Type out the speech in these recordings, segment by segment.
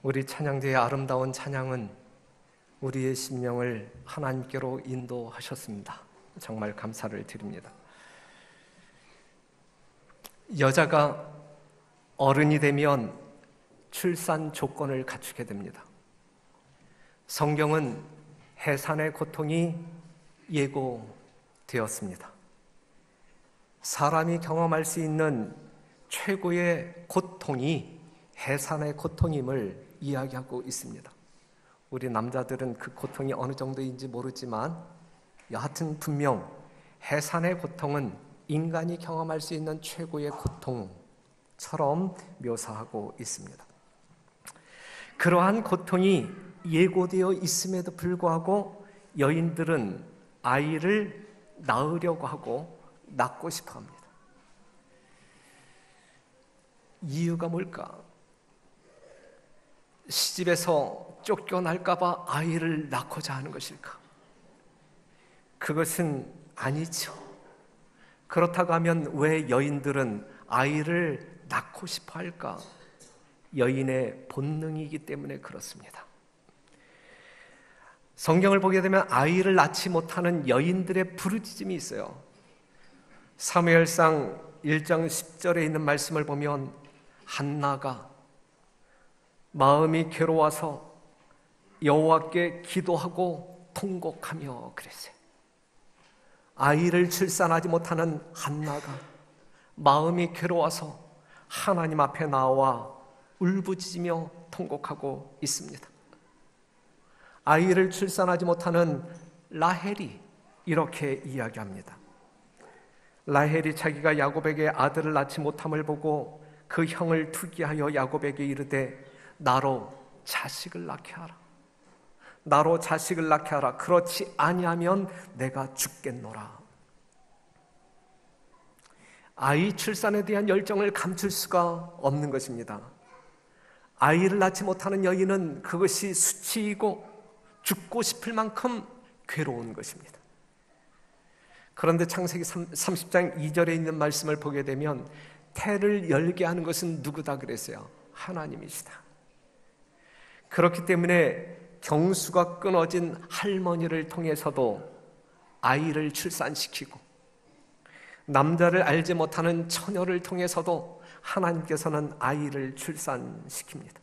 우리 찬양대의 아름다운 찬양은 우리의 심령을 하나님께로 인도하셨습니다. 정말 감사를 드립니다. 여자가 어른이 되면 출산 조건을 갖추게 됩니다. 성경은 해산의 고통이 예고되었습니다. 사람이 경험할 수 있는 최고의 고통이 해산의 고통임을 이야기하고 있습니다. 우리 남자들은 그 고통이 어느 정도인지 모르지만 여하튼 해산의 고통은 인간이 경험할 수 있는 최고의 고통처럼 묘사하고 있습니다. 그러한 고통이 예고되어 있음에도 불구하고 여인들은 아이를 낳으려고 하고 낳고 싶어 합니다. 이유가 뭘까? 시집에서 쫓겨날까봐 아이를 낳고자 하는 것일까? 그것은 아니죠. 그렇다고 하면 왜 여인들은 아이를 낳고 싶어 할까? 여인의 본능이기 때문에 그렇습니다. 성경을 보게 되면 아이를 낳지 못하는 여인들의 부르짖음이 있어요. 사무엘상 1장 10절에 있는 말씀을 보면 한나가 마음이 괴로워서 여호와께 기도하고 통곡하며 그랬어요. 아이를 출산하지 못하는 한나가 마음이 괴로워서 하나님 앞에 나와 울부짖으며 통곡하고 있습니다. 아이를 출산하지 못하는 라헬이 이렇게 이야기합니다. 라헬이 자기가 야곱에게 아들을 낳지 못함을 보고 그 형을 투기하여 야곱에게 이르되 나로 자식을 낳게 하라. 나로 자식을 낳게 하라. 그렇지 아니하면 내가 죽겠노라. 아이 출산에 대한 열정을 감출 수가 없는 것입니다. 아이를 낳지 못하는 여인은 그것이 수치이고 죽고 싶을 만큼 괴로운 것입니다. 그런데 창세기 30장 2절에 있는 말씀을 보게 되면 태를 열게 하는 것은 누구다 그랬어요? 하나님이시다. 그렇기 때문에 경수가 끊어진 할머니를 통해서도 아이를 출산시키고 남자를 알지 못하는 처녀를 통해서도 하나님께서는 아이를 출산시킵니다.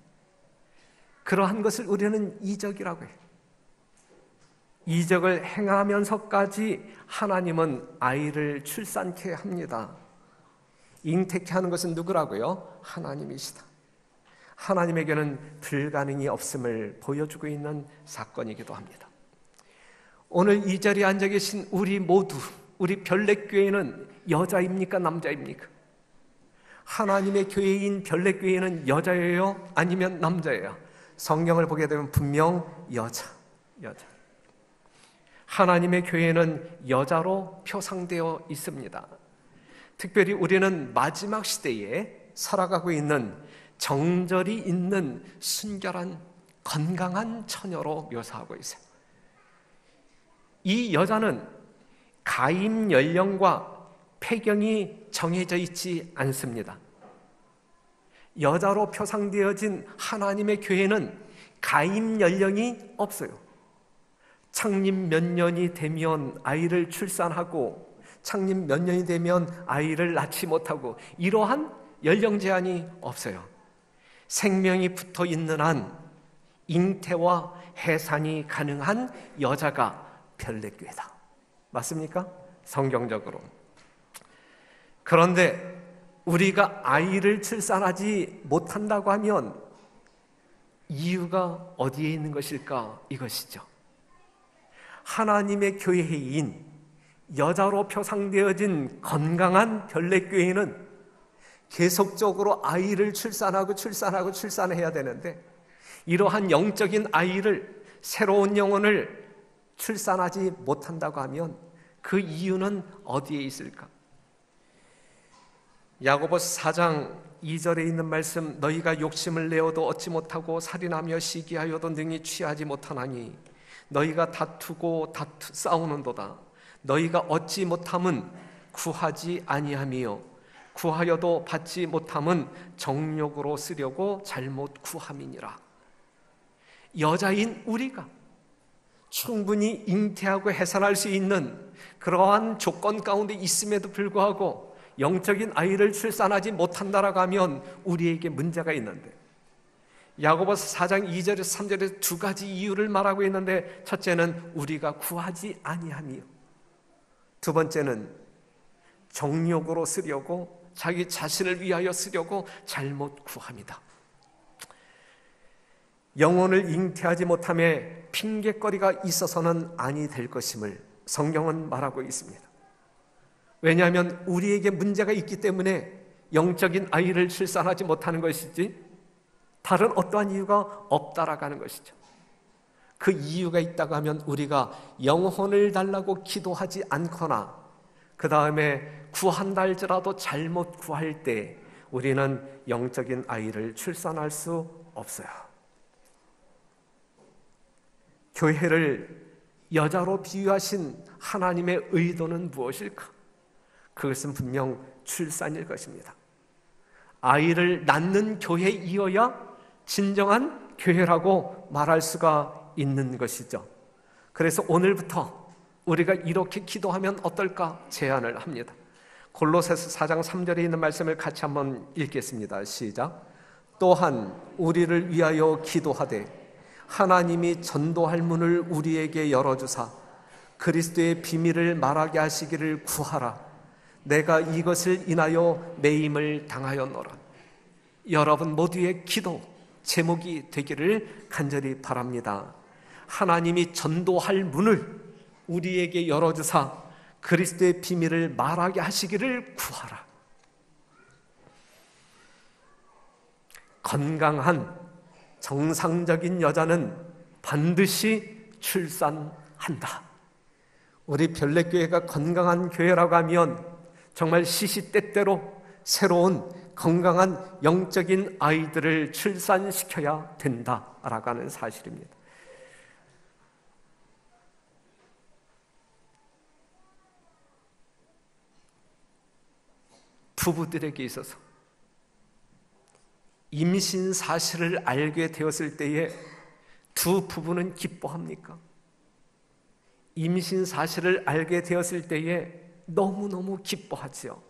그러한 것을 우리는 이적이라고 해요. 이적을 행하면서까지 하나님은 아이를 출산케 합니다. 잉태케 하는 것은 누구라고요? 하나님이시다. 하나님에게는 불가능이 없음을 보여주고 있는 사건이기도 합니다. 오늘 이 자리에 앉아 계신 우리 모두, 우리 별내교회는 여자입니까? 남자입니까? 하나님의 교회인 별내교회는 여자예요? 아니면 남자예요? 성경을 보게 되면 분명 여자. 하나님의 교회는 여자로 표상되어 있습니다. 특별히 우리는 마지막 시대에 살아가고 있는 정절이 있는 순결한 건강한 처녀로 묘사하고 있어요. 이 여자는 가임 연령과 폐경이 정해져 있지 않습니다. 여자로 표상되어진 하나님의 교회는 가임 연령이 없어요. 창립 몇 년이 되면 아이를 출산하고 창립 몇 년이 되면 아이를 낳지 못하고 이러한 연령 제한이 없어요. 생명이 붙어 있는 한 잉태와 해산이 가능한 여자가 별내교회다. 맞습니까? 성경적으로. 그런데 우리가 아이를 출산하지 못한다고 하면 이유가 어디에 있는 것일까? 이것이죠. 하나님의 교회인 여자로 표상되어진 건강한 별내교회는 계속적으로 아이를 출산해야 되는데 이러한 영적인 아이를, 새로운 영혼을 출산하지 못한다고 하면 그 이유는 어디에 있을까? 야고보서 4장 2절에 있는 말씀, 너희가 욕심을 내어도 얻지 못하고 살인하며 시기하여도 능히 취하지 못하나니 너희가 다투고 싸우는도다. 너희가 얻지 못함은 구하지 아니하며 구하여도 받지 못함은 정욕으로 쓰려고 잘못 구함이니라. 여자인 우리가 충분히 잉태하고 해산할 수 있는 그러한 조건 가운데 있음에도 불구하고 영적인 아이를 출산하지 못한다라고 하면 우리에게 문제가 있는데, 야고보서 4장 2절에서 3절에서 두 가지 이유를 말하고 있는데, 첫째는 우리가 구하지 아니함이요, 두 번째는 정욕으로 쓰려고, 자기 자신을 위하여 쓰려고 잘못 구합니다. 영혼을 잉태하지 못함에 핑계거리가 있어서는 아니 될 것임을 성경은 말하고 있습니다. 왜냐하면 우리에게 문제가 있기 때문에 영적인 아이를 출산하지 못하는 것이지 다른 어떠한 이유가 없다라고 하는 것이죠. 그 이유가 있다고 하면 우리가 영혼을 달라고 기도하지 않거나 그 다음에 구한다 할지라도 잘못 구할 때 우리는 영적인 아이를 출산할 수 없어요. 교회를 여자로 비유하신 하나님의 의도는 무엇일까? 그것은 분명 출산일 것입니다. 아이를 낳는 교회이어야 진정한 교회라고 말할 수가 있는 것이죠. 그래서 오늘부터 우리가 이렇게 기도하면 어떨까 제안을 합니다. 골로새서 4장 3절에 있는 말씀을 같이 한번 읽겠습니다. 시작. 또한 우리를 위하여 기도하되 하나님이 전도할 문을 우리에게 열어주사 그리스도의 비밀을 말하게 하시기를 구하라. 내가 이것을 인하여 매임을 당하였노라. 여러분 모두의 기도 제목이 되기를 간절히 바랍니다. 하나님이 전도할 문을 우리에게 열어주사 그리스도의 비밀을 말하게 하시기를 구하라. 건강한 정상적인 여자는 반드시 출산한다. 우리 별내교회가 건강한 교회라고 하면 정말 시시때때로 새로운 건강한 영적인 아이들을 출산시켜야 된다라고 하는 사실입니다. 부부들에게 있어서 임신 사실을 알게 되었을 때에 두 부부는 기뻐합니까? 임신 사실을 알게 되었을 때에 너무너무 기뻐하지요.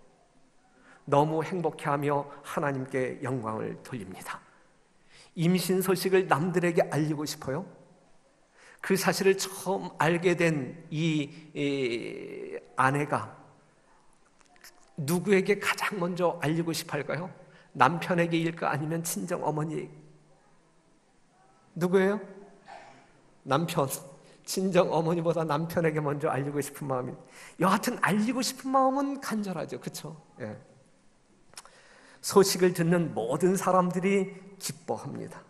너무 행복해하며 하나님께 영광을 돌립니다. 임신 소식을 남들에게 알리고 싶어요? 그 사실을 처음 알게 된 이 아내가 누구에게 가장 먼저 알리고 싶어 할까요? 남편에게일까? 아니면 친정 어머니? 누구예요? 남편. 친정 어머니보다 남편에게 먼저 알리고 싶은 마음이, 여하튼 알리고 싶은 마음은 간절하죠. 그렇죠? 예. 소식을 듣는 모든 사람들이 기뻐합니다.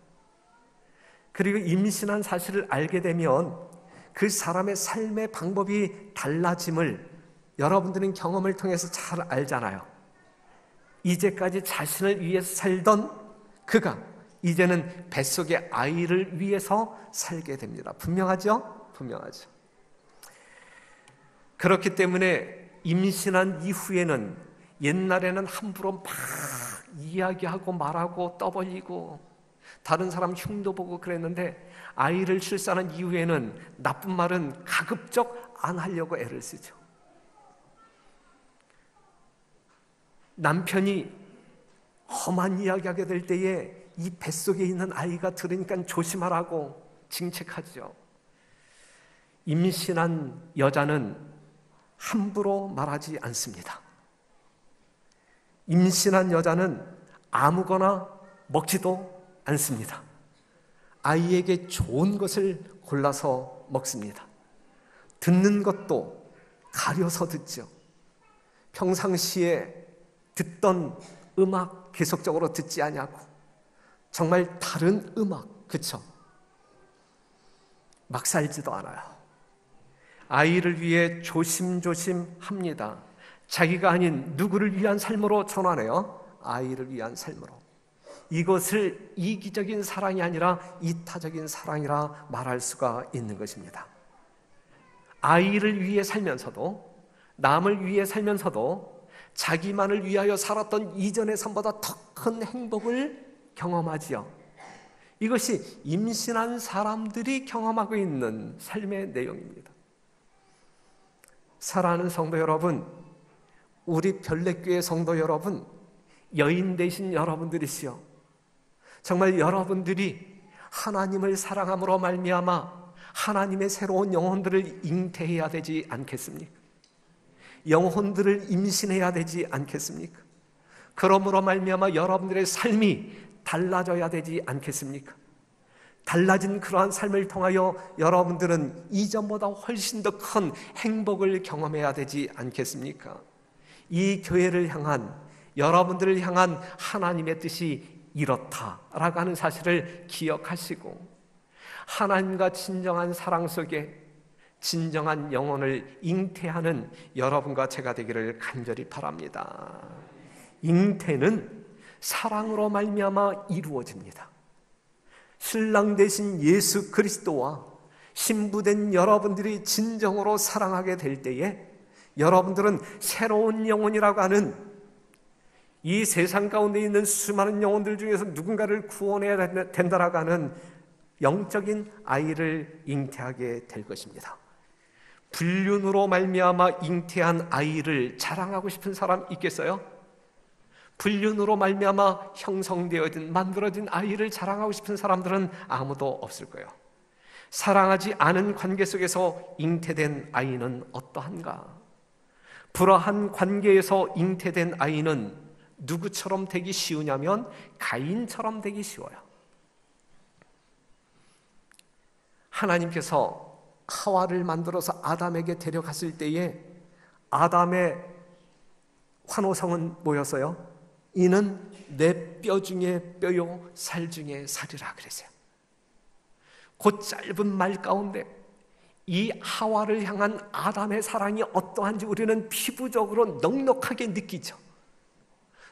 그리고 임신한 사실을 알게 되면 그 사람의 삶의 방법이 달라짐을 여러분들은 경험을 통해서 잘 알잖아요. 이제까지 자신을 위해서 살던 그가 이제는 뱃속의 아이를 위해서 살게 됩니다. 분명하죠? 분명하죠. 그렇기 때문에 임신한 이후에는, 옛날에는 함부로 막 이야기하고 말하고 떠벌리고 다른 사람 흉도 보고 그랬는데, 아이를 출산한 이후에는 나쁜 말은 가급적 안 하려고 애를 쓰죠. 남편이 험한 이야기하게 될 때에 이 뱃속에 있는 아이가 들으니까 조심하라고 징책하죠. 임신한 여자는 함부로 말하지 않습니다. 임신한 여자는 아무거나 먹지도 않습니다. 아이에게 좋은 것을 골라서 먹습니다. 듣는 것도 가려서 듣죠. 평상시에 듣던 음악 계속적으로 듣지 않냐고, 정말 다른 음악, 그쵸? 막 살지도 않아요. 아이를 위해 조심조심 합니다. 자기가 아닌 누구를 위한 삶으로 전환해요. 아이를 위한 삶으로. 이것을 이기적인 사랑이 아니라 이타적인 사랑이라 말할 수가 있는 것입니다. 아이를 위해 살면서도, 남을 위해 살면서도 자기만을 위하여 살았던 이전의 삶보다 더 큰 행복을 경험하지요. 이것이 임신한 사람들이 경험하고 있는 삶의 내용입니다. 사랑하는 성도 여러분, 우리 별내교회 성도 여러분, 여인 되신 여러분들이시여, 정말 여러분들이 하나님을 사랑함으로 말미암아 하나님의 새로운 영혼들을 잉태해야 되지 않겠습니까? 영혼들을 임신해야 되지 않겠습니까? 그러므로 말미암아 여러분들의 삶이 달라져야 되지 않겠습니까? 달라진 그러한 삶을 통하여 여러분들은 이전보다 훨씬 더 큰 행복을 경험해야 되지 않겠습니까? 이 교회를 향한, 여러분들을 향한 하나님의 뜻이 이렇다라고 하는 사실을 기억하시고, 하나님과 진정한 사랑 속에 진정한 영혼을 잉태하는 여러분과 제가 되기를 간절히 바랍니다. 잉태는 사랑으로 말미암아 이루어집니다. 신랑 되신 예수 그리스도와 신부된 여러분들이 진정으로 사랑하게 될 때에 여러분들은 새로운 영혼이라고 하는, 이 세상 가운데 있는 수많은 영혼들 중에서 누군가를 구원해야 된다라고 하는 영적인 아이를 잉태하게 될 것입니다. 불륜으로 말미암아 잉태한 아이를 자랑하고 싶은 사람 있겠어요? 불륜으로 말미암아 형성되어진, 만들어진 아이를 자랑하고 싶은 사람들은 아무도 없을 거예요. 사랑하지 않은 관계 속에서 잉태된 아이는 어떠한가? 불화한 관계에서 잉태된 아이는 누구처럼 되기 쉬우냐면 가인처럼 되기 쉬워요. 하나님께서 하와를 만들어서 아담에게 데려갔을 때에 아담의 환호성은 뭐였어요? 이는 내 뼈 중에 뼈요 살 중에 살이라 그랬어요. 그 짧은 말 가운데 이 하와를 향한 아담의 사랑이 어떠한지 우리는 피부적으로 넉넉하게 느끼죠.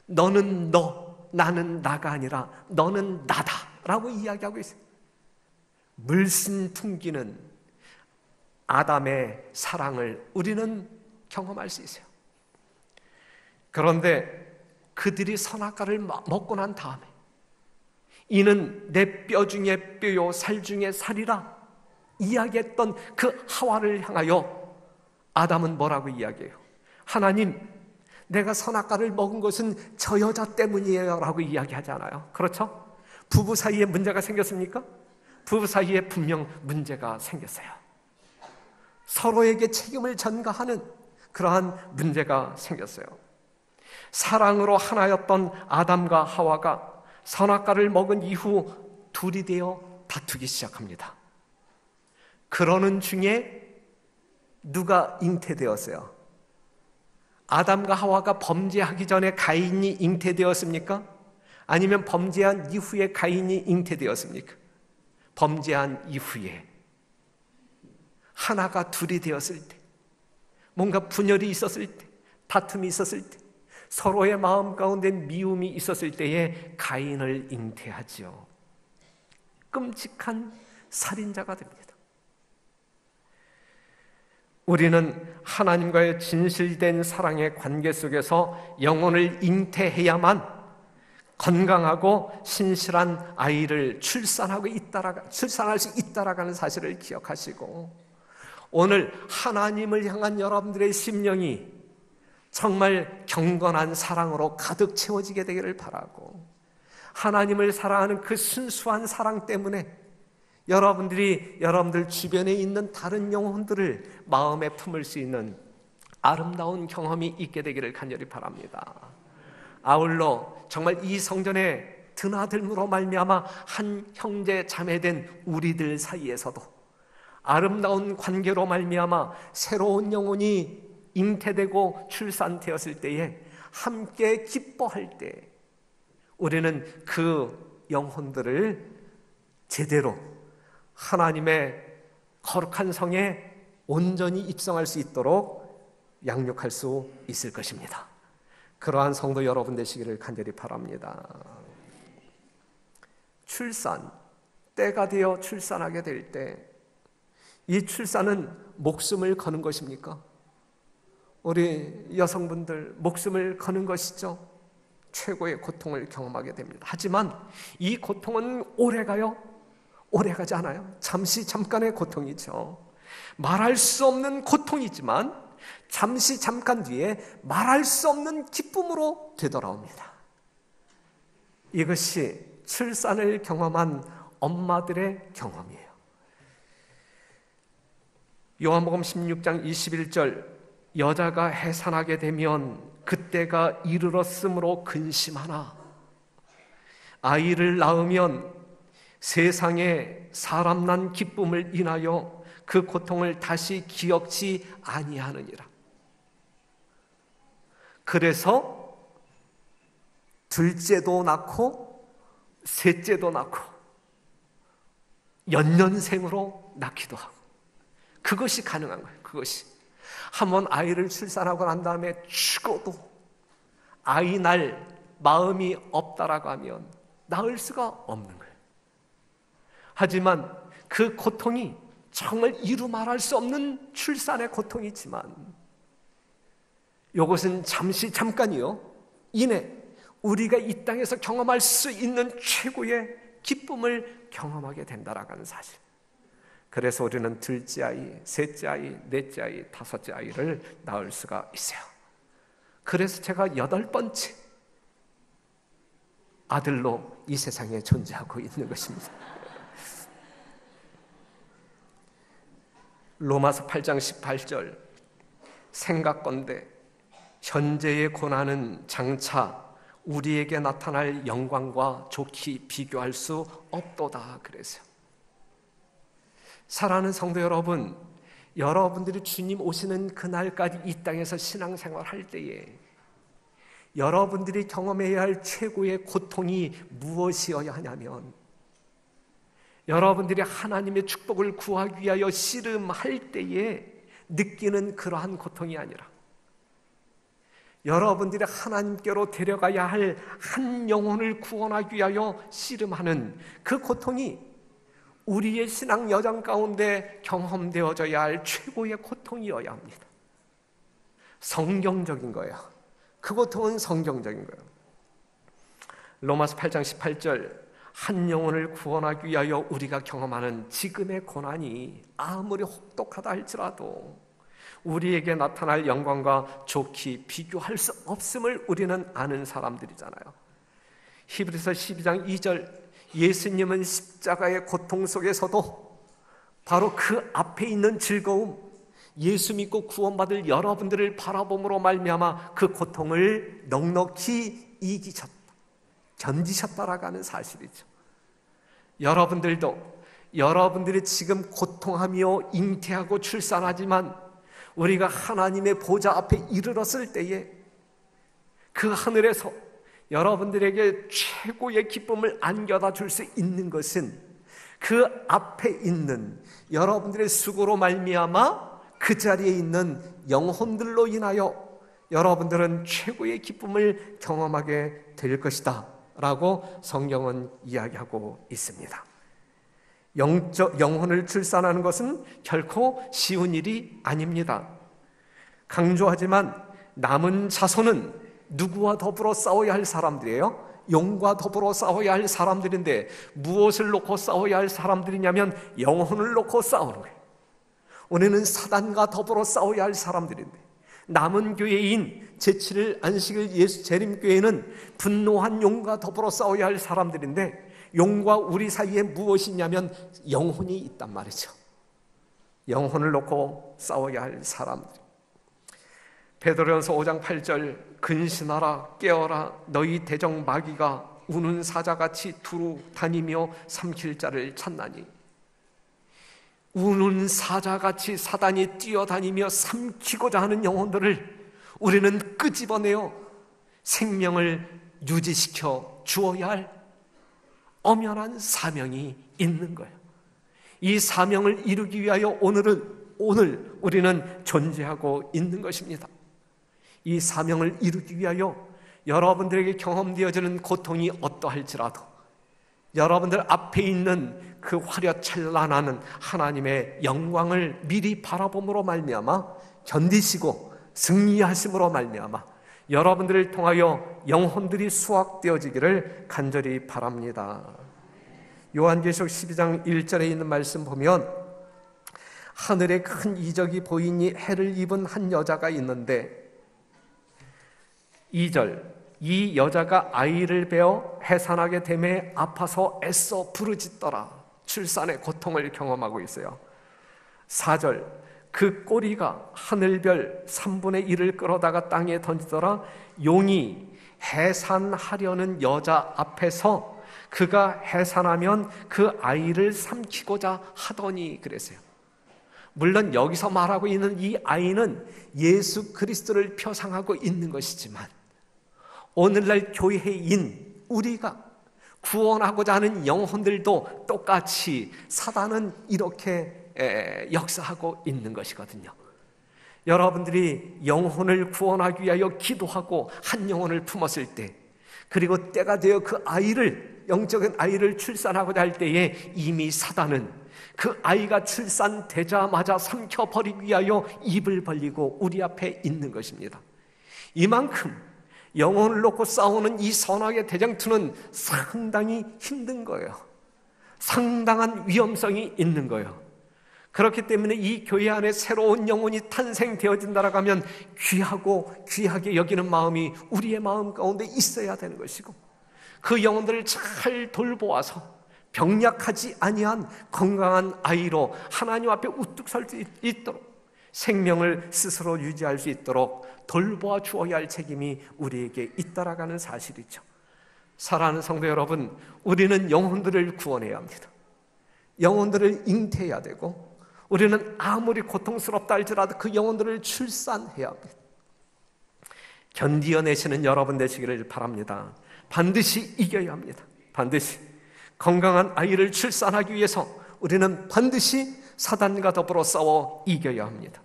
너는 너, 나는 나가 아니라 너는 나다 라고 이야기하고 있어요. 물씬 풍기는 아담의 사랑을 우리는 경험할 수 있어요. 그런데 그들이 선악과를 먹고 난 다음에 이는 내 뼈 중에 뼈요 살 중에 살이라 이야기했던 그 하와를 향하여 아담은 뭐라고 이야기해요? 하나님, 내가 선악과를 먹은 것은 저 여자 때문이에요 라고 이야기하잖아요. 그렇죠? 부부 사이에 문제가 생겼습니까? 부부 사이에 분명 문제가 생겼어요. 서로에게 책임을 전가하는 그러한 문제가 생겼어요. 사랑으로 하나였던 아담과 하와가 선악과를 먹은 이후 둘이 되어 다투기 시작합니다. 그러는 중에 누가 잉태되었어요? 아담과 하와가 범죄하기 전에 가인이 잉태되었습니까? 아니면 범죄한 이후에 가인이 잉태되었습니까? 범죄한 이후에 하나가 둘이 되었을 때, 뭔가 분열이 있었을 때, 다툼이 있었을 때, 서로의 마음 가운데 미움이 있었을 때에 가인을 잉태하지요. 끔찍한 살인자가 됩니다. 우리는 하나님과의 진실된 사랑의 관계 속에서 영혼을 잉태해야만 건강하고 신실한 아이를 출산할 수 있다라는 사실을 기억하시고, 오늘 하나님을 향한 여러분들의 심령이 정말 경건한 사랑으로 가득 채워지게 되기를 바라고, 하나님을 사랑하는 그 순수한 사랑 때문에 여러분들이 여러분들 주변에 있는 다른 영혼들을 마음에 품을 수 있는 아름다운 경험이 있게 되기를 간절히 바랍니다. 아울러 정말 이 성전에 드나들므로 말미암아 한 형제 자매된 우리들 사이에서도 아름다운 관계로 말미암아 새로운 영혼이 잉태되고 출산되었을 때에 함께 기뻐할 때 우리는 그 영혼들을 제대로 하나님의 거룩한 성에 온전히 입성할 수 있도록 양육할 수 있을 것입니다. 그러한 성도 여러분 되시기를 간절히 바랍니다. 출산, 때가 되어 출산하게 될 때 이 출산은 목숨을 거는 것입니까? 우리 여성분들 목숨을 거는 것이죠. 최고의 고통을 경험하게 됩니다. 하지만 이 고통은 오래가요? 오래가지 않아요. 잠깐의 고통이죠. 말할 수 없는 고통이지만 잠깐 뒤에 말할 수 없는 기쁨으로 되돌아옵니다. 이것이 출산을 경험한 엄마들의 경험이에요. 요한복음 16장 21절, 여자가 해산하게 되면 그때가 이르렀으므로 근심하나 아이를 낳으면 세상에 사람 난 기쁨을 인하여 그 고통을 다시 기억지 아니하느니라. 그래서 둘째도 낳고 셋째도 낳고 연년생으로 낳기도 하고, 그것이 가능한 거예요. 그것이 한번 아이를 출산하고 난 다음에 죽어도 아이 낳을 마음이 없다라고 하면 낳을 수가 없는 거예요. 하지만 그 고통이 정말 이루 말할 수 없는 출산의 고통이지만 이것은 잠깐이요 이내 우리가 이 땅에서 경험할 수 있는 최고의 기쁨을 경험하게 된다라고 하는 사실. 그래서 우리는 둘째 아이, 셋째 아이, 넷째 아이, 다섯째 아이를 낳을 수가 있어요. 그래서 제가 8번째 아들로 이 세상에 존재하고 있는 것입니다. 로마서 8장 18절, 생각건대 현재의 고난은 장차 우리에게 나타날 영광과 좋게 비교할 수 없도다 그랬어요. 사랑하는 성도 여러분, 여러분들이 주님 오시는 그날까지 이 땅에서 신앙생활 할 때에 여러분들이 경험해야 할 최고의 고통이 무엇이어야 하냐면, 여러분들이 하나님의 축복을 구하기 위하여 씨름할 때에 느끼는 그러한 고통이 아니라 여러분들이 하나님께로 데려가야 할 한 영혼을 구원하기 위하여 씨름하는 그 고통이 우리의 신앙 여정 가운데 경험되어져야 할 최고의 고통이어야 합니다. 성경적인 거예요. 그 고통은 성경적인 거예요. 로마서 8장 18절, 한 영혼을 구원하기 위하여 우리가 경험하는 지금의 고난이 아무리 혹독하다 할지라도 우리에게 나타날 영광과 좋게 비교할 수 없음을 우리는 아는 사람들이잖아요. 히브리서 12장 2절, 예수님은 십자가의 고통 속에서도 바로 그 앞에 있는 즐거움, 예수 믿고 구원받을 여러분들을 바라봄으로 말미암아 그 고통을 넉넉히 이기셨다, 견디셨다라고 하는 사실이죠. 여러분들도 여러분들이 지금 고통하며 잉태하고 출산하지만 우리가 하나님의 보좌 앞에 이르렀을 때에 그 하늘에서 여러분들에게 최고의 기쁨을 안겨다 줄 수 있는 것은 그 앞에 있는 여러분들의 수고로 말미암아 그 자리에 있는 영혼들로 인하여 여러분들은 최고의 기쁨을 경험하게 될 것이다 라고 성경은 이야기하고 있습니다. 영혼을 출산하는 것은 결코 쉬운 일이 아닙니다. 강조하지만 남은 자손은 누구와 더불어 싸워야 할 사람들이에요? 용과 더불어 싸워야 할 사람들인데 무엇을 놓고 싸워야 할 사람들이냐면 영혼을 놓고 싸우는 거예요. 우리는 사단과 더불어 싸워야 할 사람들인데, 남은 교회인 제7일 안식일 예수 재림교회는 분노한 용과 더불어 싸워야 할 사람들인데 용과 우리 사이에 무엇이 있냐면 영혼이 있단 말이죠. 영혼을 놓고 싸워야 할 사람들. 베드로전서 5장 8절, 근신하라 깨어라 너희 대적 마귀가 우는 사자같이 두루 다니며 삼킬 자를 찾나니. 우는 사자같이 사단이 뛰어다니며 삼키고자 하는 영혼들을 우리는 끄집어내어 생명을 유지시켜 주어야 할 엄연한 사명이 있는 거예요. 이 사명을 이루기 위하여 오늘 우리는 존재하고 있는 것입니다. 이 사명을 이루기 위하여 여러분들에게 경험되어지는 고통이 어떠할지라도 여러분들 앞에 있는 그 화려찬란한 하나님의 영광을 미리 바라봄으로 말미암아 견디시고 승리하심으로 말미암아 여러분들을 통하여 영혼들이 수확되어지기를 간절히 바랍니다. 요한계시록 12장 1절에 있는 말씀 보면 하늘에 큰 이적이 보이니 해를 입은 한 여자가 있는데 2절 이 여자가 아이를 베어 해산하게 되매 아파서 애써 부르짖더라. 출산의 고통을 경험하고 있어요. 4절 그 꼬리가 하늘별 3분의 1을 끌어다가 땅에 던지더라. 용이 해산하려는 여자 앞에서 그가 해산하면 그 아이를 삼키고자 하더니 그랬어요. 물론 여기서 말하고 있는 이 아이는 예수 그리스도를 표상하고 있는 것이지만 오늘날 교회인 우리가 구원하고자 하는 영혼들도 똑같이 사단은 이렇게 역사하고 있는 것이거든요. 여러분들이 영혼을 구원하기 위하여 기도하고 한 영혼을 품었을 때, 그리고 때가 되어 그 아이를, 영적인 아이를 출산하고자 할 때에 이미 사단은 그 아이가 출산되자마자 삼켜버리기 위하여 입을 벌리고 우리 앞에 있는 것입니다. 이만큼 영혼을 놓고 싸우는 이 선악의 대장투는 상당히 힘든 거예요. 상당한 위험성이 있는 거예요. 그렇기 때문에 이 교회 안에 새로운 영혼이 탄생되어진다라고 하면 귀하고 귀하게 여기는 마음이 우리의 마음 가운데 있어야 되는 것이고, 그 영혼들을 잘 돌보아서 병약하지 아니한 건강한 아이로 하나님 앞에 우뚝 설 수 있도록, 생명을 스스로 유지할 수 있도록 돌보아 주어야 할 책임이 우리에게 있다라는 사실이죠. 사랑하는 성도 여러분, 우리는 영혼들을 구원해야 합니다. 영혼들을 잉태해야 되고, 우리는 아무리 고통스럽다 할지라도 그 영혼들을 출산해야 합니다. 견디어내시는 여러분 되시기를 바랍니다. 반드시 이겨야 합니다. 반드시 건강한 아이를 출산하기 위해서 우리는 반드시 사단과 더불어 싸워 이겨야 합니다.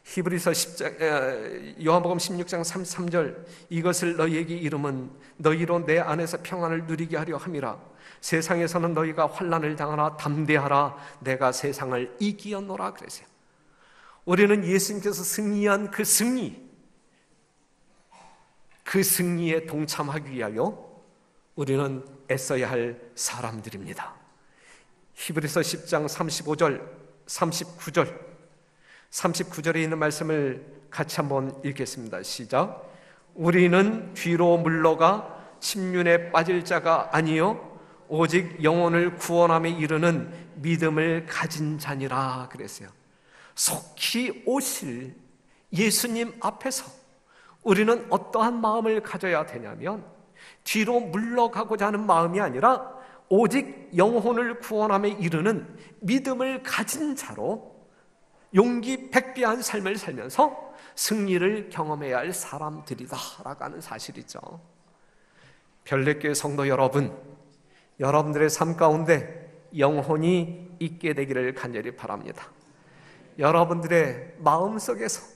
히브리서 10장, 요한복음 16장 33절 이것을 너희에게 이름은 너희로 내 안에서 평안을 누리게 하려 함이라. 세상에서는 너희가 환난을 당하나 담대하라. 내가 세상을 이기었노라 그랬어요. 우리는 예수님께서 승리한 그 승리에 동참하기 위하여 우리는 애써야 할 사람들입니다. 히브리서 10장 35절 39절에 있는 말씀을 같이 한번 읽겠습니다. 시작. 우리는 뒤로 물러가 침륜에 빠질 자가 아니요 오직 영혼을 구원함에 이르는 믿음을 가진 자니라 그랬어요. 속히 오실 예수님 앞에서 우리는 어떠한 마음을 가져야 되냐면, 뒤로 물러가고자 하는 마음이 아니라 오직 영혼을 구원함에 이르는 믿음을 가진 자로 용기 백배한 삶을 살면서 승리를 경험해야 할 사람들이다라고 하는 사실이죠. 별내교회 성도 여러분, 여러분들의 삶 가운데 영혼이 있게 되기를 간절히 바랍니다. 여러분들의 마음속에서,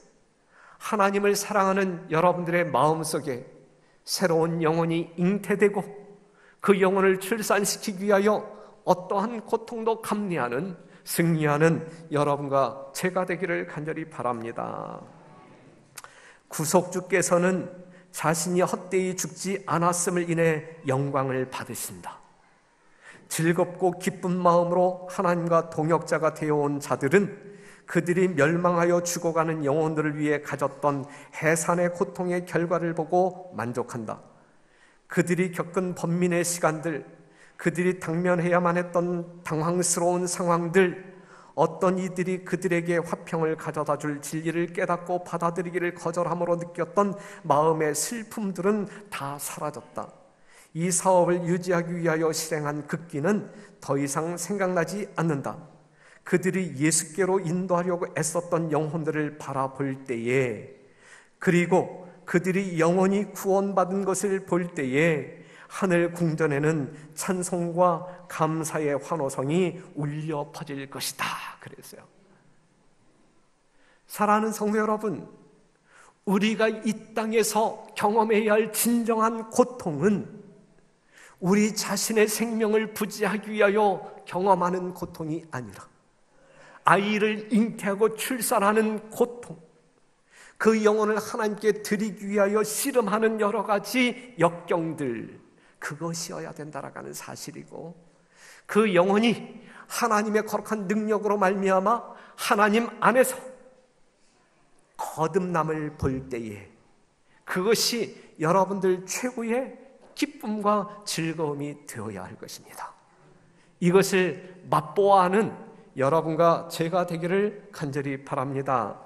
하나님을 사랑하는 여러분들의 마음속에 새로운 영혼이 잉태되고 그 영혼을 출산시키기 위하여 어떠한 고통도 감내하는, 승리하는 여러분과 제가 되기를 간절히 바랍니다. 구속주께서는 자신이 헛되이 죽지 않았음을 인해 영광을 받으신다. 즐겁고 기쁜 마음으로 하나님과 동역자가 되어온 자들은 그들이 멸망하여 죽어가는 영혼들을 위해 가졌던 해산의 고통의 결과를 보고 만족한다. 그들이 겪은 번민의 시간들, 그들이 당면해야만 했던 당황스러운 상황들, 어떤 이들이 그들에게 화평을 가져다 줄 진리를 깨닫고 받아들이기를 거절함으로 느꼈던 마음의 슬픔들은 다 사라졌다. 이 사업을 유지하기 위하여 실행한 극기는 더 이상 생각나지 않는다. 그들이 예수께로 인도하려고 애썼던 영혼들을 바라볼 때에, 그리고 그들이 영원히 구원받은 것을 볼 때에 하늘 궁전에는 찬송과 감사의 환호성이 울려 퍼질 것이다 그랬어요. 사랑하는 성도 여러분, 우리가 이 땅에서 경험해야 할 진정한 고통은 우리 자신의 생명을 부지하기 위하여 경험하는 고통이 아니라 아이를 잉태하고 출산하는 고통, 그 영혼을 하나님께 드리기 위하여 씨름하는 여러 가지 역경들, 그것이어야 된다라는 사실이고, 그 영혼이 하나님의 거룩한 능력으로 말미암아 하나님 안에서 거듭남을 볼 때에 그것이 여러분들 최고의 기쁨과 즐거움이 되어야 할 것입니다. 이것을 맛보아하는 여러분과 제가 되기를 간절히 바랍니다.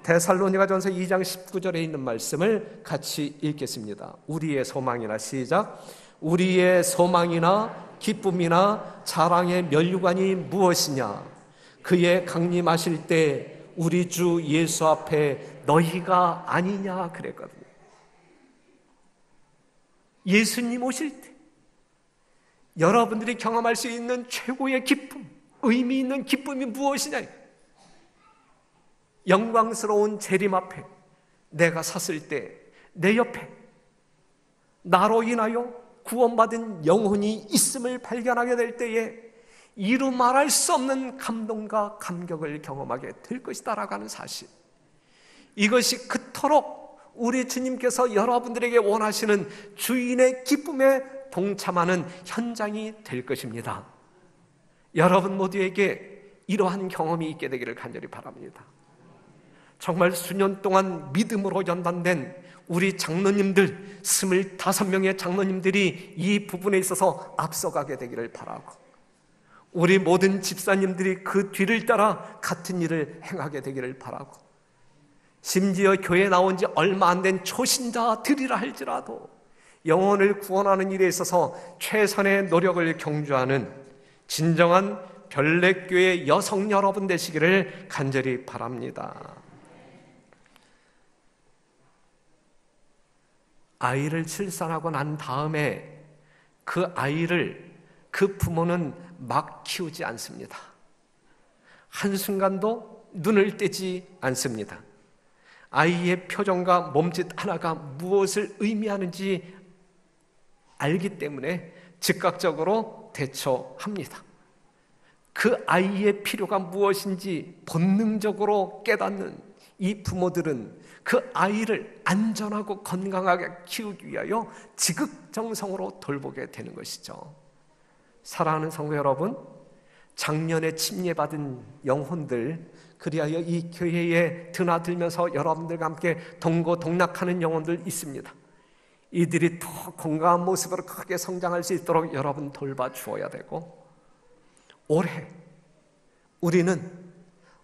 데살로니가전서 2장 19절에 있는 말씀을 같이 읽겠습니다. 우리의 소망이나, 시작. 우리의 소망이나 기쁨이나 자랑의 면류관이 무엇이냐? 그의 강림하실 때 우리 주 예수 앞에 너희가 아니냐 그랬거든요. 예수님 오실 때 여러분들이 경험할 수 있는 최고의 기쁨, 의미 있는 기쁨이 무엇이냐? 영광스러운 재림 앞에 내가 섰을 때 내 옆에 나로 인하여 구원받은 영혼이 있음을 발견하게 될 때에 이루 말할 수 없는 감동과 감격을 경험하게 될 것이다라고 하는 사실, 이것이 그토록 우리 주님께서 여러분들에게 원하시는 주인의 기쁨에 동참하는 현장이 될 것입니다. 여러분 모두에게 이러한 경험이 있게 되기를 간절히 바랍니다. 정말 수년 동안 믿음으로 연단된 우리 장로님들 25명의 장로님들이 이 부분에 있어서 앞서가게 되기를 바라고, 우리 모든 집사님들이 그 뒤를 따라 같은 일을 행하게 되기를 바라고, 심지어 교회에 나온 지 얼마 안 된 초신자들이라 할지라도 영혼을 구원하는 일에 있어서 최선의 노력을 경주하는 진정한 별내교회 여성 여러분 되시기를 간절히 바랍니다. 아이를 출산하고 난 다음에 그 아이를 그 부모는 막 키우지 않습니다. 한순간도 눈을 떼지 않습니다. 아이의 표정과 몸짓 하나가 무엇을 의미하는지 알기 때문에 즉각적으로 대처합니다. 그 아이의 필요가 무엇인지 본능적으로 깨닫는 이 부모들은 그 아이를 안전하고 건강하게 키우기 위하여 지극정성으로 돌보게 되는 것이죠. 사랑하는 성도 여러분, 작년에 침례받은 영혼들, 그리하여 이 교회에 드나들면서 여러분들과 함께 동고동락하는 영혼들 있습니다. 이들이 더 건강한 모습으로 크게 성장할 수 있도록 여러분 돌봐주어야 되고, 올해 우리는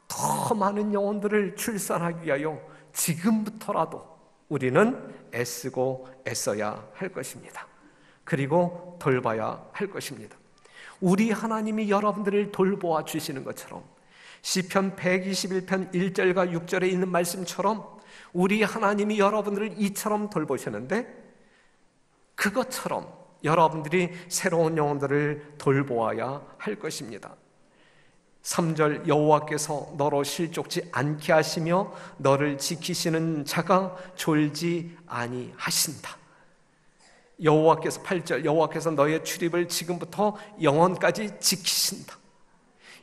더 많은 영혼들을 출산하기 위하여 지금부터라도 우리는 애쓰고 애써야 할 것입니다. 그리고 돌봐야 할 것입니다. 우리 하나님이 여러분들을 돌보아 주시는 것처럼 시편 121편 1절과 6절에 있는 말씀처럼 우리 하나님이 여러분들을 이처럼 돌보시는데, 그것처럼 여러분들이 새로운 영혼들을 돌보아야 할 것입니다. 3절, 여호와께서 너로 실족지 않게 하시며 너를 지키시는 자가 졸지 아니하신다. 여호와께서 8절, 여호와께서 너의 출입을 지금부터 영원까지 지키신다.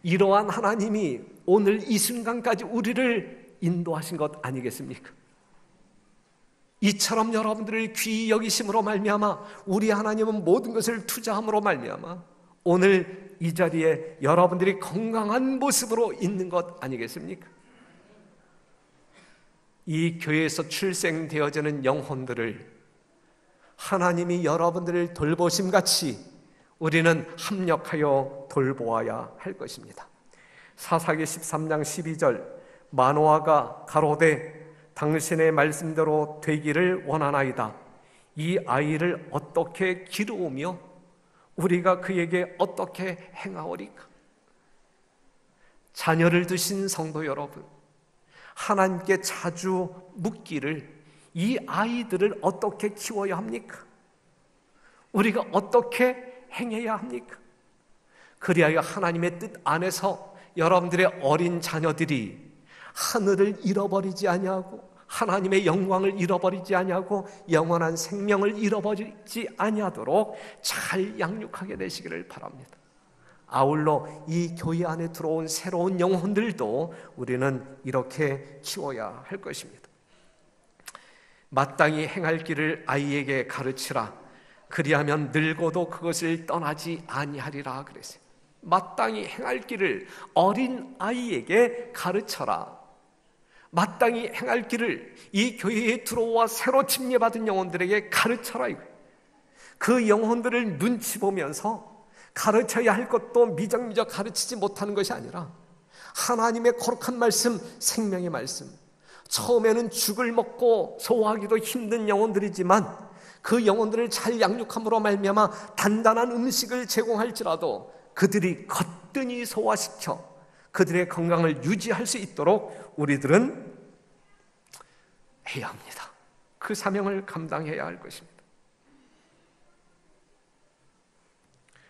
이러한 하나님이 오늘 이 순간까지 우리를 인도하신 것 아니겠습니까? 이처럼 여러분들을 귀히 여기심으로 말미암아 우리 하나님은 모든 것을 투자함으로 말미암아 오늘 이 자리에 여러분들이 건강한 모습으로 있는 것 아니겠습니까? 이 교회에서 출생되어지는 영혼들을 하나님이 여러분들을 돌보심같이 우리는 합력하여 돌보아야 할 것입니다. 사사기 13장 12절, 마노아가 가로되 당신의 말씀대로 되기를 원하나이다. 이 아이를 어떻게 기르우며 우리가 그에게 어떻게 행하오리까? 자녀를 두신 성도 여러분, 하나님께 자주 묻기를 이 아이들을 어떻게 키워야 합니까? 우리가 어떻게 행해야 합니까? 그리하여 하나님의 뜻 안에서 여러분들의 어린 자녀들이 하늘을 잃어버리지 아니하고 하나님의 영광을 잃어버리지 아니하고 영원한 생명을 잃어버리지 아니하도록 잘 양육하게 되시기를 바랍니다. 아울러 이 교회 안에 들어온 새로운 영혼들도 우리는 이렇게 키워야 할 것입니다. 마땅히 행할 길을 아이에게 가르치라. 그리하면 늙어도 그것을 떠나지 아니하리라 그랬어요. 마땅히 행할 길을 어린 아이에게 가르쳐라. 마땅히 행할 길을 이 교회에 들어와 새로 침례받은 영혼들에게 가르쳐라. 그 영혼들을 눈치 보면서 가르쳐야 할 것도 미적미적 가르치지 못하는 것이 아니라 하나님의 거룩한 말씀, 생명의 말씀, 처음에는 죽을 먹고 소화하기도 힘든 영혼들이지만 그 영혼들을 잘 양육함으로 말미암아 단단한 음식을 제공할지라도 그들이 거뜬히 소화시켜 그들의 건강을 유지할 수 있도록 우리들은 해야 합니다. 그 사명을 감당해야 할 것입니다.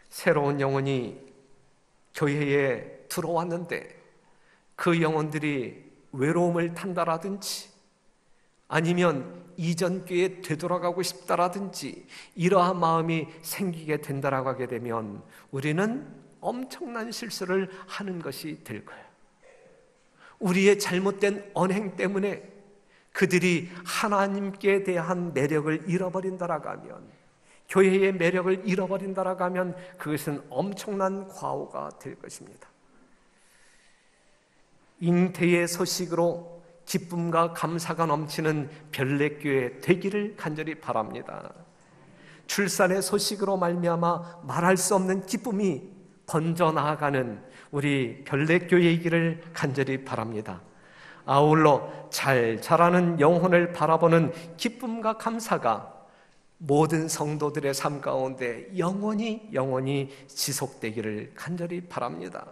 새로운 영혼이 교회에 들어왔는데 그 영혼들이 외로움을 탄다라든지 아니면 이전 교회에 되돌아가고 싶다라든지 이러한 마음이 생기게 된다라고 하게 되면 우리는 엄청난 실수를 하는 것이 될 거예요. 우리의 잘못된 언행 때문에 그들이 하나님께 대한 매력을 잃어버린다라고 하면, 교회의 매력을 잃어버린다라고 하면 그것은 엄청난 과오가 될 것입니다. 잉태의 소식으로 기쁨과 감사가 넘치는 별내교회 되기를 간절히 바랍니다. 출산의 소식으로 말미암아 말할 수 없는 기쁨이 번져나가는 우리 별내교회이기를 간절히 바랍니다. 아울러 잘 자라는 영혼을 바라보는 기쁨과 감사가 모든 성도들의 삶 가운데 영원히 지속되기를 간절히 바랍니다.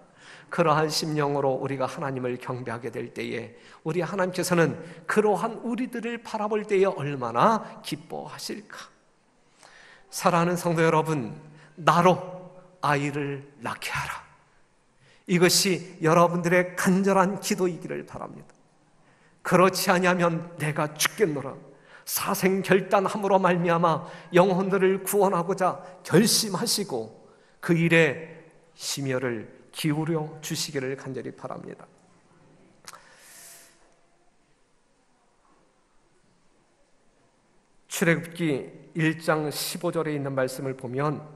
그러한 심령으로 우리가 하나님을 경배하게 될 때에 우리 하나님께서는 그러한 우리들을 바라볼 때에 얼마나 기뻐하실까. 사랑하는 성도 여러분, 나로 아이를 낳게 하라. 이것이 여러분들의 간절한 기도이기를 바랍니다. 그렇지 아니하면 내가 죽겠노라. 사생결단함으로 말미암아 영혼들을 구원하고자 결심하시고 그 일에 심혈을 기울여 주시기를 간절히 바랍니다. 출애굽기 1장 15절에 있는 말씀을 보면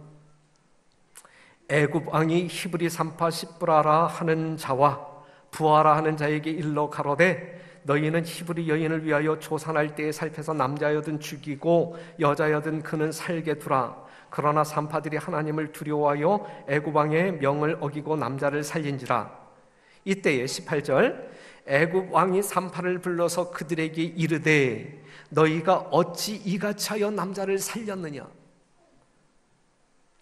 애굽 왕이 히브리 산파 십브라라 하는 자와 부하라 하는 자에게 일러 가로되 너희는 히브리 여인을 위하여 조산할 때에 살펴서 남자여든 죽이고 여자여든 그는 살게 두라. 그러나 산파들이 하나님을 두려워하여 애굽 왕의 명을 어기고 남자를 살린지라. 이때에 18절 애굽 왕이 산파를 불러서 그들에게 이르되 너희가 어찌 이같이 하여 남자를 살렸느냐.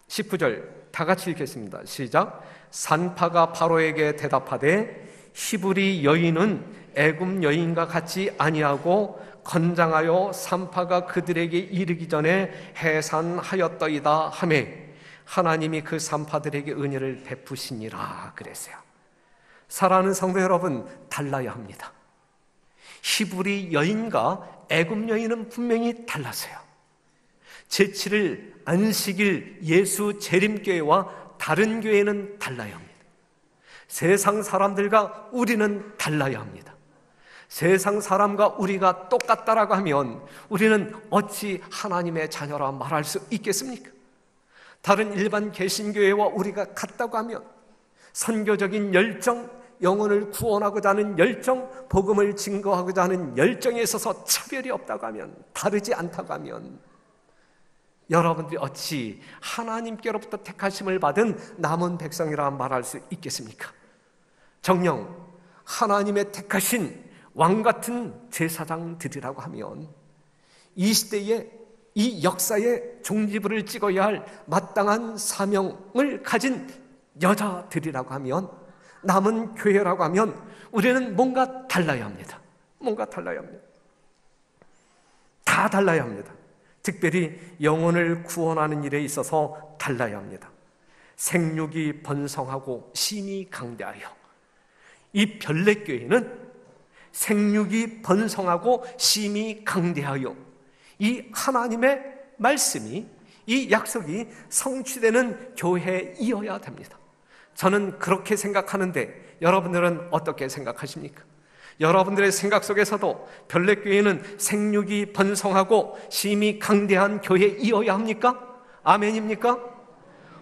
19절 다 같이 읽겠습니다. 시작. 산파가 바로에게 대답하되 히브리 여인은 애굽 여인과 같이 아니하고 건장하여 산파가 그들에게 이르기 전에 해산하였더이다 하매 하나님이 그 산파들에게 은혜를 베푸시니라 그랬어요. 사랑하는 성도 여러분, 달라야 합니다. 히브리 여인과 애굽 여인은 분명히 달라서요. 제7일 안식일 예수 재림교회와 다른 교회는 달라야 합니다. 세상 사람들과 우리는 달라야 합니다. 세상 사람과 우리가 똑같다라고 하면 우리는 어찌 하나님의 자녀라 말할 수 있겠습니까? 다른 일반 개신교회와 우리가 같다고 하면 선교적인 열정, 영혼을 구원하고자 하는 열정, 복음을 증거하고자 하는 열정에 있어서 차별이 없다고 하면, 다르지 않다고 하면 여러분들이 어찌 하나님께로부터 택하심을 받은 남은 백성이라 말할 수 있겠습니까? 정녕 하나님의 택하신 왕같은 제사장들이라고 하면 이 시대에 이 역사의 종지부를 찍어야 할 마땅한 사명을 가진 여자들이라고 하면, 남은 교회라고 하면 우리는 뭔가 달라야 합니다. 뭔가 달라야 합니다. 다 달라야 합니다. 특별히 영혼을 구원하는 일에 있어서 달라야 합니다. 생육이 번성하고 심히 강대하여, 이 별내교회는 생육이 번성하고 심히 강대하여 이 하나님의 말씀이, 이 약속이 성취되는 교회이어야 됩니다. 저는 그렇게 생각하는데 여러분들은 어떻게 생각하십니까? 여러분들의 생각 속에서도 별내교회는 생육이 번성하고 심히 강대한 교회이어야 합니까? 아멘입니까?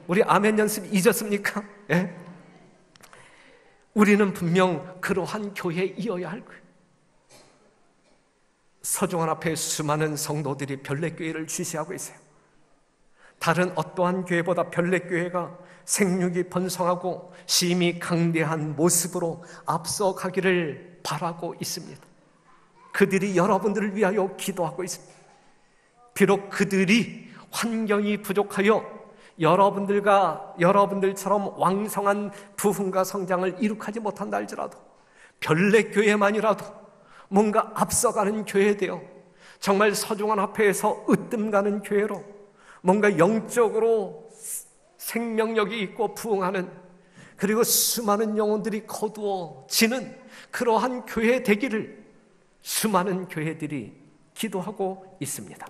우리 아멘 연습 잊었습니까? 예? 우리는 분명 그러한 교회이어야 할 거예요. 서중원 앞에 수많은 성도들이 별내교회를 주시하고 있어요. 다른 어떠한 교회보다 별내교회가 생육이 번성하고 심히 강대한 모습으로 앞서가기를 바라고 있습니다. 그들이 여러분들을 위하여 기도하고 있습니다. 비록 그들이 환경이 부족하여 여러분들처럼 왕성한 부흥과 성장을 이룩하지 못한다 할지라도 별내교회만이라도 뭔가 앞서가는 교회되어 정말 서중원 앞에서 으뜸가는 교회로 뭔가 영적으로 생명력이 있고 부흥하는, 그리고 수많은 영혼들이 거두어지는 그러한 교회 되기를 수많은 교회들이 기도하고 있습니다.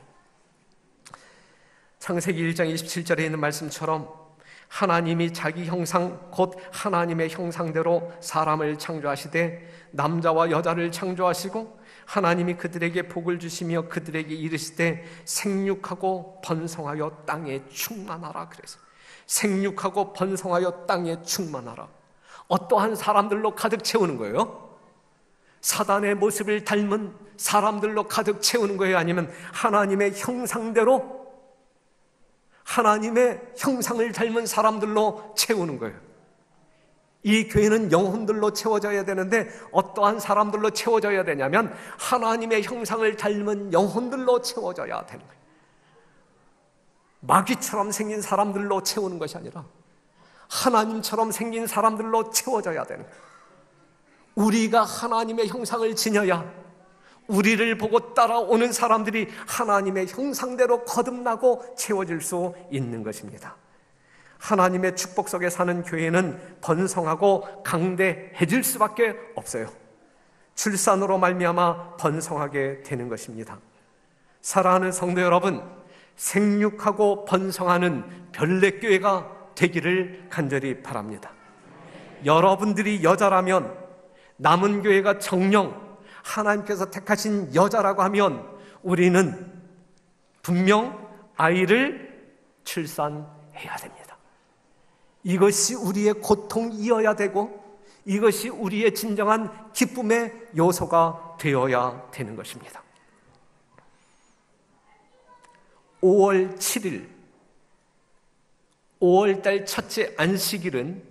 창세기 1장 27절에 있는 말씀처럼 하나님이 자기 형상 곧 하나님의 형상대로 사람을 창조하시되 남자와 여자를 창조하시고 하나님이 그들에게 복을 주시며 그들에게 이르시되 생육하고 번성하여 땅에 충만하라. 그래서 생육하고 번성하여 땅에 충만하라. 어떠한 사람들로 가득 채우는 거예요? 사단의 모습을 닮은 사람들로 가득 채우는 거예요? 아니면 하나님의 형상대로 하나님의 형상을 닮은 사람들로 채우는 거예요? 이 교회는 영혼들로 채워져야 되는데 어떠한 사람들로 채워져야 되냐면 하나님의 형상을 닮은 영혼들로 채워져야 되는 거예요. 마귀처럼 생긴 사람들로 채우는 것이 아니라 하나님처럼 생긴 사람들로 채워져야 되는 거예요. 우리가 하나님의 형상을 지녀야 우리를 보고 따라오는 사람들이 하나님의 형상대로 거듭나고 채워질 수 있는 것입니다. 하나님의 축복 속에 사는 교회는 번성하고 강대해질 수밖에 없어요. 출산으로 말미암아 번성하게 되는 것입니다. 사랑하는 성도 여러분, 생육하고 번성하는 별내교회가 되기를 간절히 바랍니다. 여러분들이 여자라면, 남은 교회가 정령 하나님께서 택하신 여자라고 하면 우리는 분명 아이를 출산해야 됩니다. 이것이 우리의 고통이어야 되고 이것이 우리의 진정한 기쁨의 요소가 되어야 되는 것입니다. 5월 7일 5월달 첫째 안식일은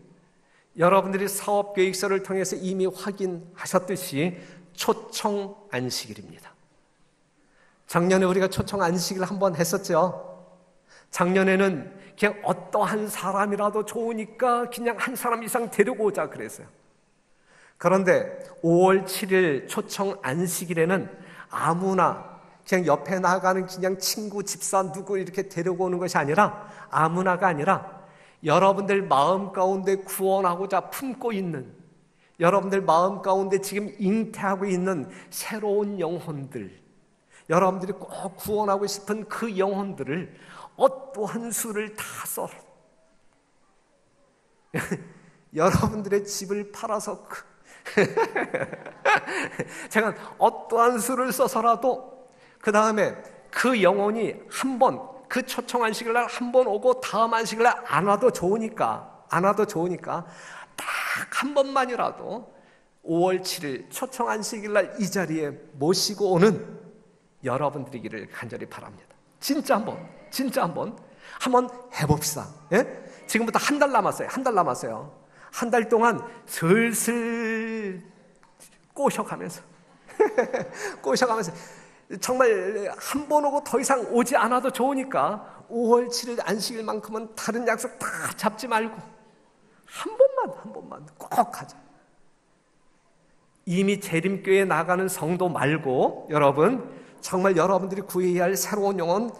여러분들이 사업계획서를 통해서 이미 확인하셨듯이 초청 안식일입니다. 작년에 우리가 초청 안식일 한번 했었죠. 작년에는 그냥 어떠한 사람이라도 좋으니까 그냥 한 사람 이상 데리고 오자 그랬어요. 그런데 5월 7일 초청 안식일에는 아무나 그냥 옆에 나가는 그냥 친구, 집사 누구 이렇게 데리고 오는 것이 아니라 아무나가 아니라 여러분들 마음 가운데 구원하고자 품고 있는, 여러분들 마음 가운데 지금 잉태하고 있는 새로운 영혼들, 여러분들이 꼭 구원하고 싶은 그 영혼들을 어떠한 수를 다 써 여러분들의 집을 팔아서 제가 어떠한 수를 써서라도 그 다음에 그 영혼이 한 번, 그 초청 안식일 날 한 번 오고 다음 안식일 날 안 와도 좋으니까 딱 한 번만이라도 5월 7일 초청 안식일 날 이 자리에 모시고 오는 여러분들이기를 간절히 바랍니다. 진짜 한번 해봅시다. 예? 지금부터 한 달 남았어요. 한 달 동안 슬슬 꼬셔가면서 정말 한 번 오고 더 이상 오지 않아도 좋으니까 5월 7일 안식일만큼은 다른 약속 다 잡지 말고 한 번만 꼭 하자. 이미 재림교회에 나가는 성도 말고 여러분, 정말 여러분들이 구해야 할 새로운 영혼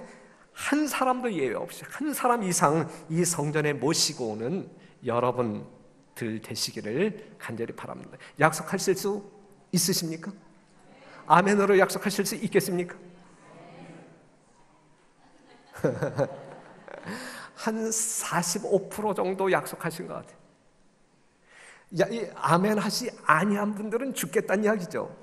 한 사람도 예외 없이 한 사람 이상 이 성전에 모시고 오는 여러분들 되시기를 간절히 바랍니다. 약속하실 수 있으십니까? 아멘으로 약속하실 수 있겠습니까? 한 45% 정도 약속하신 것 같아요. 이 아멘 하시 아니한 분들은 죽겠다는 이야기죠.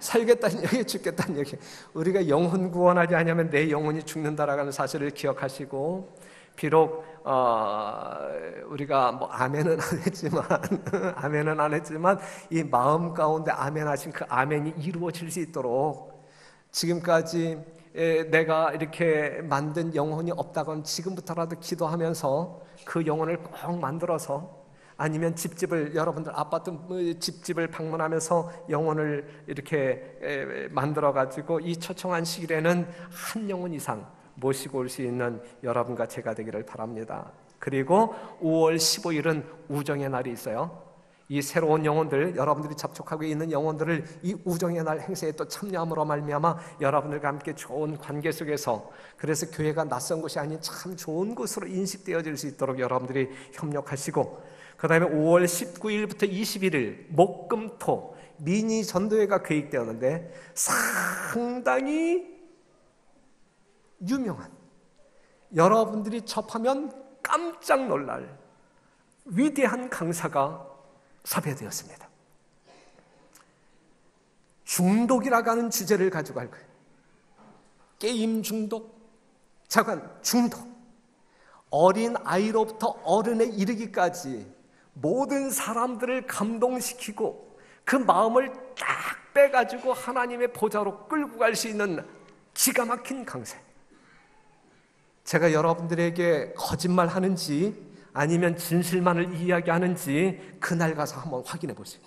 살겠다는 얘기, 죽겠다는 얘기. 우리가 영혼 구원하지 않으면 내 영혼이 죽는다라는 사실을 기억하시고, 비록 우리가 뭐 아멘은 안 했지만 아멘은 안 했지만 이 마음 가운데 아멘하신 그 아멘이 이루어질 수 있도록 지금까지 내가 이렇게 만든 영혼이 없다건 지금부터라도 기도하면서 그 영혼을 꼭 만들어서, 아니면 집집을, 여러분들 아파트 집집을 방문하면서 영혼을 이렇게 만들어가지고 이 초청한 시일에는 한 영혼 이상 모시고 올 수 있는 여러분과 제가 되기를 바랍니다. 그리고 5월 15일은 우정의 날이 있어요. 이 새로운 영혼들, 여러분들이 접촉하고 있는 영혼들을 이 우정의 날 행사에 또 참여함으로 말미암아 여러분들과 함께 좋은 관계 속에서, 그래서 교회가 낯선 곳이 아닌 참 좋은 곳으로 인식되어질 수 있도록 여러분들이 협력하시고, 그 다음에 5월 19일부터 21일 목금토 미니 전도회가 계획되었는데, 상당히 유명한, 여러분들이 접하면 깜짝 놀랄 위대한 강사가 섭외되었습니다. 중독이라고 하는 주제를 가지고 할 거예요. 게임 중독, 자관 중독, 어린 아이로부터 어른에 이르기까지 모든 사람들을 감동시키고 그 마음을 딱 빼가지고 하나님의 보좌로 끌고 갈 수 있는 기가 막힌 강사. 제가 여러분들에게 거짓말하는지 아니면 진실만을 이야기하는지 그날 가서 한번 확인해 보세요.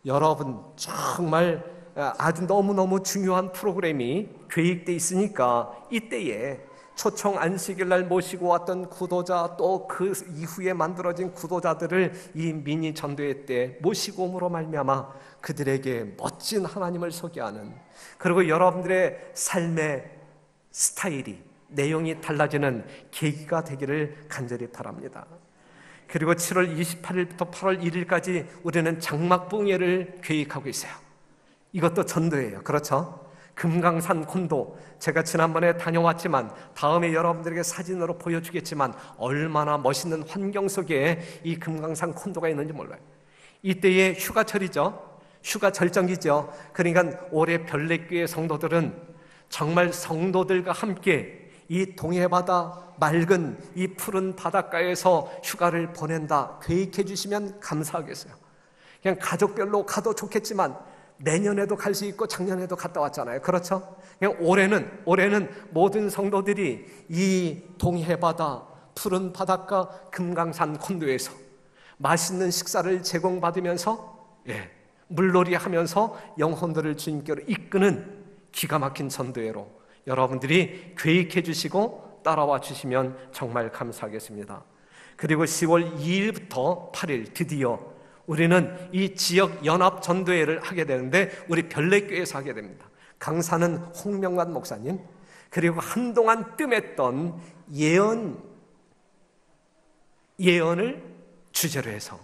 여러분, 정말 아주 너무너무 중요한 프로그램이 계획되어 있으니까 이때에 초청 안식일 날 모시고 왔던 구도자, 또 그 이후에 만들어진 구도자들을 이 미니 전도회 때 모시고 옴으로 말미암아 그들에게 멋진 하나님을 소개하는, 그리고 여러분들의 삶의 스타일이, 내용이 달라지는 계기가 되기를 간절히 바랍니다. 그리고 7월 28일부터 8월 1일까지 우리는 장막봉예를 계획하고 있어요. 이것도 전도예요. 그렇죠? 금강산 콘도, 제가 지난번에 다녀왔지만 다음에 여러분들에게 사진으로 보여주겠지만 얼마나 멋있는 환경 속에 이 금강산 콘도가 있는지 몰라요. 이때에 휴가철이죠. 휴가 절정기죠. 그러니까 올해 별내교회 성도들은 정말 성도들과 함께 이 동해바다, 맑은 이 푸른 바닷가에서 휴가를 보낸다 계획해 주시면 감사하겠어요. 그냥 가족별로 가도 좋겠지만 내년에도 갈 수 있고 작년에도 갔다 왔잖아요. 그렇죠? 그냥 올해는 모든 성도들이 이 동해바다, 푸른 바닷가, 금강산 콘도에서 맛있는 식사를 제공받으면서 물놀이 하면서 영혼들을 주님께로 이끄는 기가 막힌 전도회로 여러분들이 계획해 주시고 따라와 주시면 정말 감사하겠습니다. 그리고 10월 2일부터 8일 드디어 우리는 이 지역 연합 전도회를 하게 되는데, 우리 별내교회에서 하게 됩니다. 강사는 홍명관 목사님, 그리고 한동안 뜸했던 예언을 주제로 해서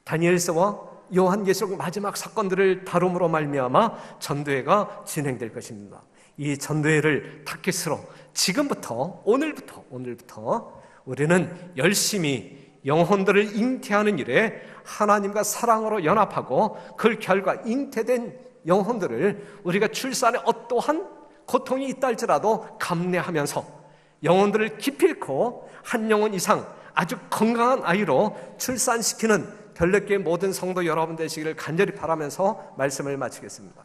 다니엘서와 요한계시록 마지막 사건들을 다룸으로 말미암아 전도회가 진행될 것입니다. 이 전도회를 타깃으로 지금부터 오늘부터 우리는 열심히 영혼들을 잉태하는 일에 하나님과 사랑으로 연합하고, 그 결과 잉태된 영혼들을 우리가 출산에 어떠한 고통이 있다 할지라도 감내하면서 영혼들을 기필코 한 영혼 이상 아주 건강한 아이로 출산시키는 별내교회 모든 성도 여러분 되시기를 간절히 바라면서 말씀을 마치겠습니다.